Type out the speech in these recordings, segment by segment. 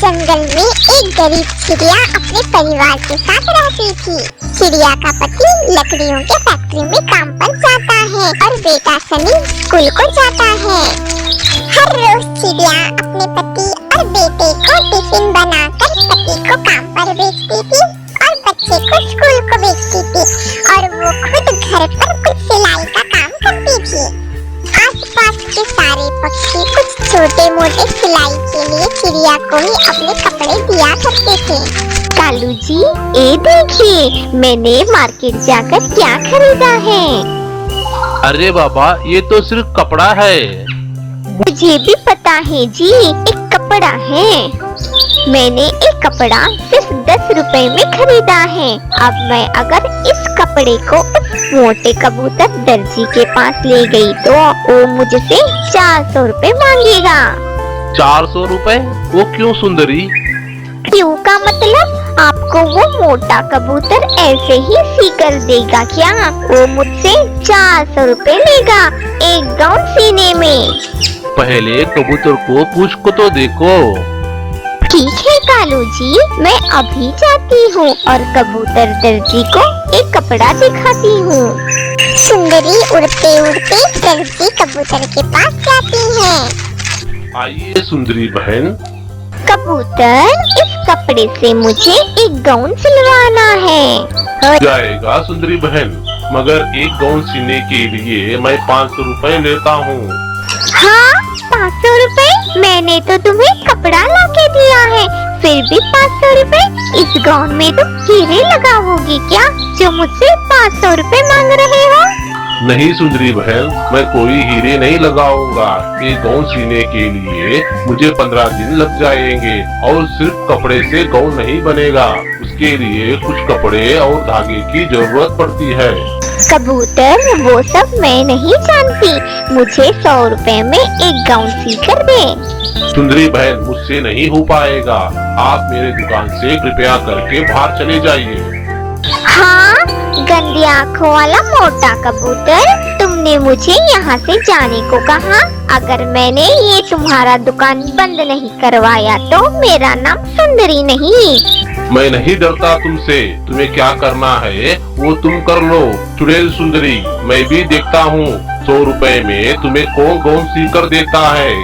जंगल में एक गरीब चिड़िया अपने परिवार के साथ रहती थी। चिड़िया का पति लकड़ियों के फैक्ट्री में काम पर जाता है और बेटा सनी स्कूल को जाता है। हर रोज चिड़िया अपने पति और बेटे को टिफिन बनाकर पति को काम पर भेजती थी और बच्चे को स्कूल को भेजती थी और वो खुद घर पर कुछ सिलाई का काम करती थी। आसपास के सारे पक्षी कुछ छोटे मोटे सिलाई के लिए चिड़िया को ही अपने कपड़े दिया करते थे। कालू जी, ये देखिए मैंने मार्केट जाकर क्या खरीदा है। अरे बाबा, ये तो सिर्फ कपड़ा है। मुझे भी पता है जी, एक कपड़ा है। मैंने एक कपड़ा सिर्फ 10 रुपए में खरीदा है। अब मैं अगर इस कपड़े को उस मोटे कबूतर दर्जी के पास ले गई तो वो मुझसे 400 रुपए मांगेगा। 400 रुपए? वो क्यों सुंदरी? क्यों का मतलब? आपको वो मोटा कबूतर ऐसे ही सी कर देगा क्या? वो मुझसे 400 रुपए लेगा एक गाउन सीने में। पहले कबूतर को पूछ को तो देखो। ठीक है कालू जी, मैं अभी जाती हूँ और कबूतर दर्जी को एक कपड़ा दिखाती हूँ। सुंदरी उड़ते उड़ते दर्जी कबूतर के पास जाती है। आइए सुंदरी बहन। कबूतर, इस कपड़े से मुझे एक गाउन सिलवाना है। जाएगा सुंदरी बहन, मगर एक गाउन सीने के लिए मैं 500 रुपए लेता हूँ। हाँ, 500 रुपए? मैंने तो तुम्हें कपड़ा ला के दिया है, फिर भी 500 रुपए? इस गाउन में तुम हीरे लगाओगी क्या, जो मुझसे 500 रुपए मांग रहे हो? नहीं सुंदरी बहन, मैं कोई हीरे नहीं लगाऊंगा। ये गाउन सीने के लिए मुझे 15 दिन लग जाएंगे और सिर्फ कपड़े से गाउन नहीं बनेगा। उसके लिए कुछ कपड़े और धागे की जरूरत पड़ती है। कबूतर, वो सब मैं नहीं जानती, मुझे 100 रुपए में एक गाउन सी कर दे। सुंदरी बहन, मुझसे नहीं हो पाएगा। आप मेरे दुकान से कृपया करके बाहर चले जाइए। हाँ, गंदी आँखों वाला मोटा कबूतर, तुमने मुझे यहाँ से जाने को कहा। अगर मैंने ये तुम्हारा दुकान बंद नहीं करवाया तो मेरा नाम सुंदरी नहीं। मैं नहीं डरता तुमसे। तुम्हें क्या करना है वो तुम कर लो। चुड़ैल सुंदरी, मैं भी देखता हूँ 100 रुपए में तुम्हें कौन गाउन सी कर देता है।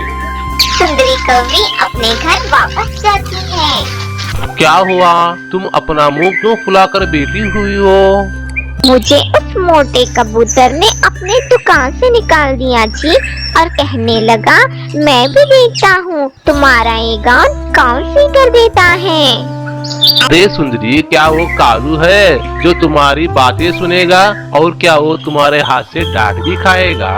सुंदरी कौवी अपने घर वापस जाती है। क्या हुआ? तुम अपना मुंह क्यों फुलाकर बैठी हुई हो? मुझे उस मोटे कबूतर ने अपने दुकान से निकाल दिया जी और कहने लगा, मैं भी देखता हूँ तुम्हारा ये गाउन कौन सी कर देता है। अरे सुंदरी, क्या वो कालू है जो तुम्हारी बातें सुनेगा? और क्या वो तुम्हारे हाथ से डांट भी खाएगा?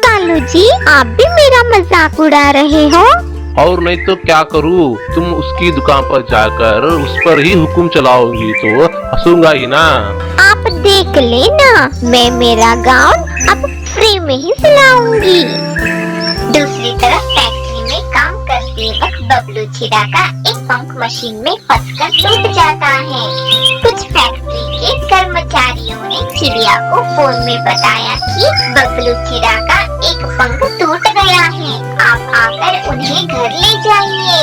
कालू जी, आप भी मेरा मजाक उड़ा रहे हो। और नहीं तो क्या करूँ? तुम उसकी दुकान पर जाकर उस पर ही हुक्म चलाओगी तो हंसूंगा ही ना। आप देख लेना, मैं मेरा गाउन अब फ्री में ही सिलाऊंगी। दूसरी तरफ फैक्ट्री में काम करते वक्त बबलू चिड़ा का एक पंख मशीन में फंसकर टूट जाता है। कुछ फैक्ट्री के कर्मचारियों ने चिड़िया को फोन में बताया कि बबलू चिड़ा का एक पंख टूट गया है, आप आकर उन्हें घर ले जाइए।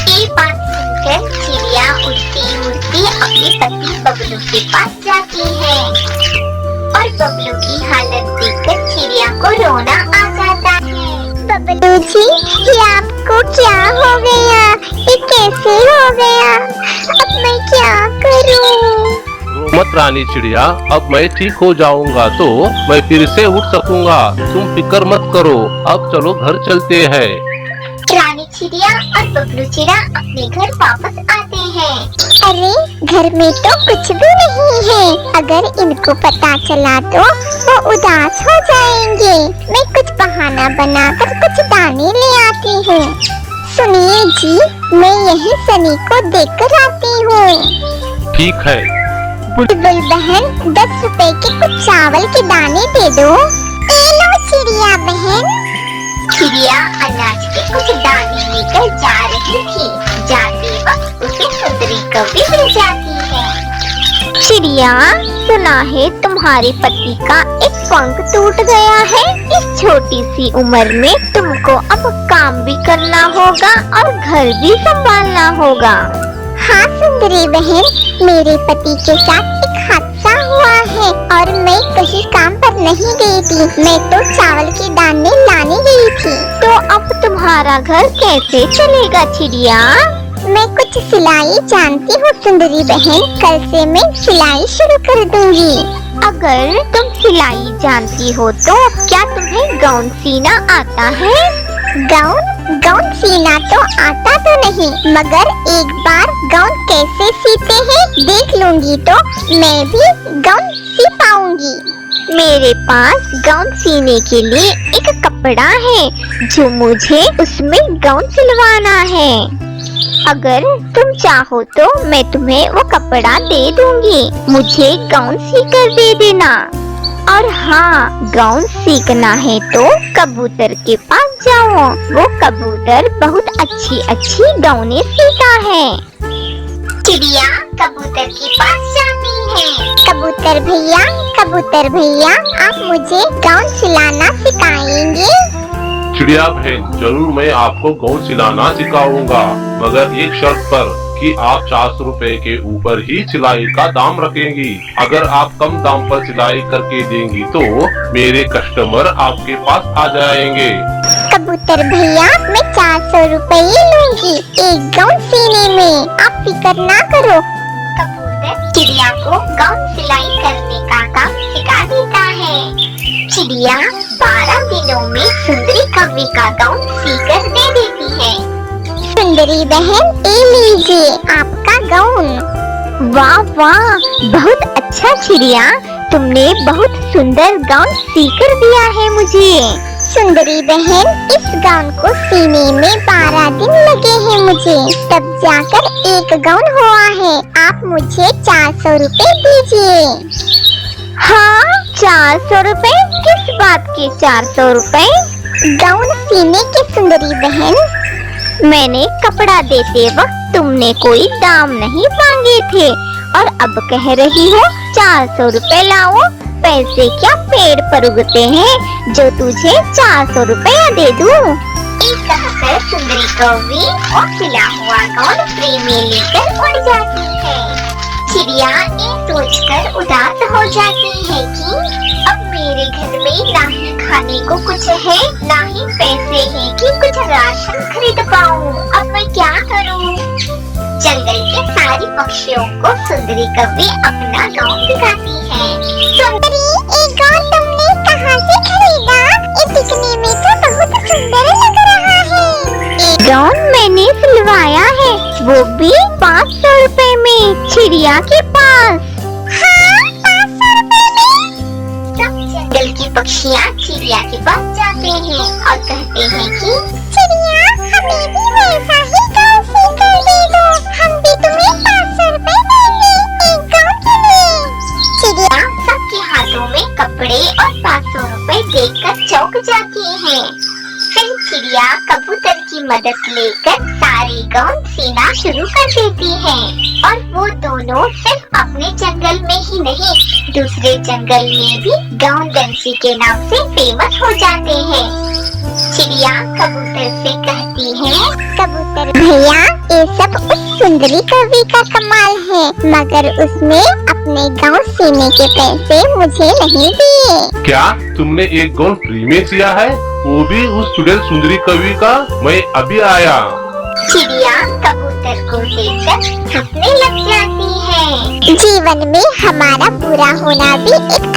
ये बात सुनकर चिड़िया उड़ती उड़ती अपने पति बबलू के पास जाती है और बबलू की हालत देखकर चिड़िया को रोना आ जाता है। बबलू जी, ये आपको क्या हो गया? ये कैसे हो गया? अब मैं क्या करूं? मत रानी चिड़िया, अब मैं ठीक हो जाऊंगा तो मैं फिर से उठ सकूंगा। तुम फिक्र मत करो। अब चलो घर चलते हैं। रानी चिड़िया और बबलू चिड़ा अपने घर वापस आते हैं। अरे, घर में तो कुछ भी नहीं है। अगर इनको पता चला तो वो उदास हो जाएंगे। मैं कुछ बहाना बनाकर कुछ दाने ले आती हूँ। सुनिए जी, मैं यही सनी को देखकर आती हूँ। ठीक है। बुलबुल बहन, 10 रुपए के कुछ चावल के दाने दे दो। ए लो चिड़िया बहन। चिड़िया अनाज के कुछ दाने लेकर जा रही थी। जाते वक्त उसे सुंदरी कौवी मिल जाती है। चिड़िया, सुना है तुम्हारे पति का एक पंख टूट गया है। इस छोटी सी उम्र में तुमको अब काम भी करना होगा और घर भी संभालना होगा। हाँ सुंदरी बहन, मेरे पति के साथ एक हादसा हुआ है और मैं कहीं काम पर नहीं गई थी। मैं तो चावल के दाने लाने गई थी। तो अब तुम्हारा घर कैसे चलेगा चिड़िया? मैं कुछ सिलाई जानती हूँ सुंदरी बहन, कल से मैं सिलाई शुरू कर दूंगी। अगर तुम सिलाई जानती हो तो क्या तुम्हें गाउन सीना आता है? गाउन सीना तो आता तो नहीं, मगर एक बार गाउन कैसे सीते हैं देख लूंगी तो मैं भी गाउन सी पाऊंगी। मेरे पास गाउन सीने के लिए एक कपड़ा है जो मुझे उसमें गाउन सिलवाना है। अगर तुम चाहो तो मैं तुम्हें वो कपड़ा दे दूंगी, मुझे गाउन सी कर दे देना। और हाँ, गाउन सीखना है तो कबूतर के पास जाओ, वो कबूतर बहुत अच्छी अच्छी गाउनें सीता है। चिड़िया कबूतर के पास जाती है। कबूतर भैया आप मुझे गाउन सिलाना सिखाएंगे? चिड़िया बहन, जरूर मैं आपको गाउन सिलाना सिखाऊंगा, मगर एक शर्त पर कि आप 400 रुपए के ऊपर ही सिलाई का दाम रखेंगी। अगर आप कम दाम पर सिलाई करके देंगी तो मेरे कस्टमर आपके पास आ जाएंगे। कबूतर भैया, मैं 400 रुपए लूंगी एक गाउन सीने में, आप फिक्र ना करो। कबूतर चिड़िया को गाउन सिलाई करने का काम सिखा देता है। चिड़िया 12 दिनों में सुंदरी कव्वी का गाउन सीकर दे देती है। सुंदरी बहन, ये लीजिए आपका गाउन। वाह वाह, बहुत अच्छा चिड़िया, तुमने बहुत सुंदर गाउन सीकर दिया है मुझे। सुंदरी बहन, इस गाउन को सीने में 12 दिन लगे हैं मुझे, तब जाकर एक गाउन हुआ है। आप मुझे 400 रुपए दीजिए। हाँ, 400 रुपए? किस बात के 400 रुपए? गाउन सीने के सुंदरी बहन। मैंने कपड़ा देते वक्त तुमने कोई दाम नहीं मांगे थे और अब कह रही हो 400 रुपए लाओ। पैसे क्या पेड़ पर उगते हैं जो तुझे 400 रुपया दे दूं? एक कहकर सुंदरी कौवी और सिला हुआ गाउन फ्री में लेकर उड़ जाती है। चिड़िया ये सोचकर उदास हो जाती है कि अब मेरे घर में ना ही खाने को कुछ है, ना ही पैसे हैं कि कुछ राशन खरीद पाऊँ। अब मैं क्या करूँ? जंगल के सारे पक्षियों को सुंदरी कव्वी अपना गाउन दिखाती है। सुंदरी, ये गाउन तुमने कहाँ से खरीदा? ये दिखने में तो बहुत सुंदर लग रहा है। गाउन मैंने सिलवाया है, वो भी 500 रुपए में, चिड़िया के पास। हाँ, 500 रुपए में? सब जंगल की पक्षियाँ चिड़िया के पास जाते हैं और कहते हैं कि चिड़िया, हमें भी वैसा ही गाउन सीकर दे दो, हम भी तुम्हें 500 रुपए देंगे एक गाउन के लिए। चिड़िया सबके हाथों में कपड़े और 500 रुपए देखकर चौंक जाती है। फिर चिड़िया कबूतर की मदद लेकर सारे गाउन सीना शुरू कर देती है और वो दोनों सिर्फ अपने जंगल में ही नहीं, दूसरे जंगल में भी गाउन गंसी के नाम से फेमस हो जाते हैं। चिड़िया कबूतर से कहती है, कबूतर भैया, ये सब उस सुंदरी कवि का कमाल है, मगर उसने अपने गाउन सीने के पैसे मुझे नहीं दिए। क्या तुमने एक गाउन फ्री में सिया है, वो भी उस चुड़ैल सुंदरी कवि का? मैं अभी आया। चिड़िया कबूतर को देखकर हंसने लग जाती है। जीवन में हमारा बुरा होना भी एक